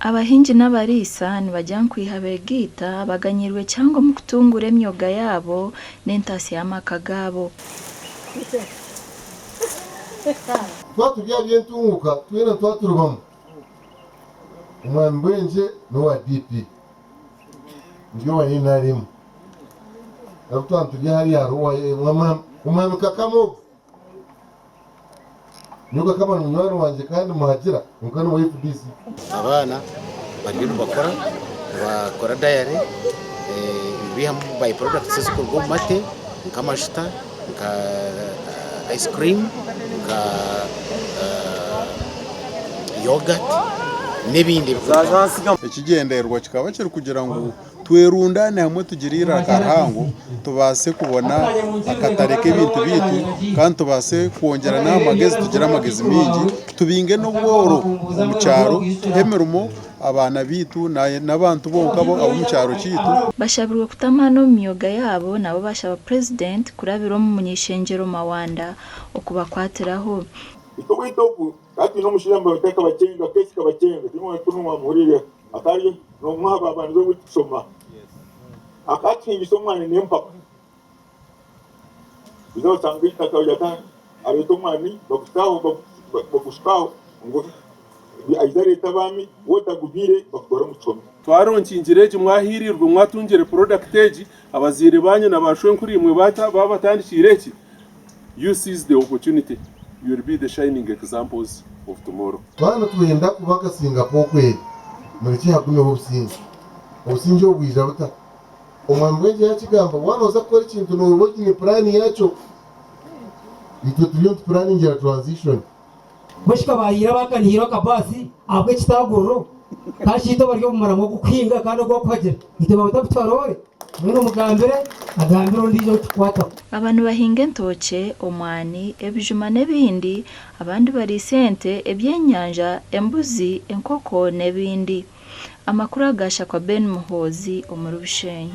Abahingi n'abarisa nibajya kwihabegita baganyirwe cyangwa mu kutuguura emyoga yaabo n'entasi y'amaka gabo. Twatubya byentunguka twena twaturubamo. Umwambwenje no wa DP. Ndio wani nalimu. Abutantubya hari yaruwa umwami kakamo. Nyuka kama munywani wanje kandi muhagira mukano wa FDC. Abaana bagenda bakora diary biha by products ziko mate nk'amashita nka ice cream nka yogurt n'ibindi ikigenderwa kikaba kiri kugira ngo twerundane hamwe tugirira akahango tubase kubona akatareke ibintu bitu kandi tubase kuongera n'amagezi tugira amagezi mingi tubinge no bworo mu cyaro hemerumo abana bitu n'abantu bonkabo abo mu cyaro kitu bashabirwe kutamano emyoga yaabo nabo bashaba president kurabiro mu munyishengero mawanda okubakwatiraho itoku ati no mushiramba bateka bacenga kesi kabacenga timwe kunwa muhurire akari no mwaba abantu zo gusoma akati ngisomwana nempaka bizo tangita kawya areto mwani bakushikaho ngo aizare tabami wotagubire bakora mucoma twaronkingire cyo mwahirirwe mwatungire product age abazire banyu nabashwe kuri imwe babatandikire ki you seize the opportunity. You will be the shining examples of tomorrow. Bana tuenda kubaka Singapore kweli. Muri hakume obusinzi obwija buta. Omwambwenje yakigamba wanoza gukora ikintu no working plan yacho. Ito tuliyo planning ya transition. Bashika bayira bakanihira kabasi abwe kitagurro. Kashito baryo mumara ngo gukwinga kandi go kwagera. Ite babutabutwarore. Mwino mugambere agambiro ndijo kwata. Abantu bahinga entoke omwani ebijuma n'ebindi abandi bari sente ebyenyanja embuzi enkoko n'ebindi. Amakuru agasha kwa Ben Muhozi omuri Bushenyi.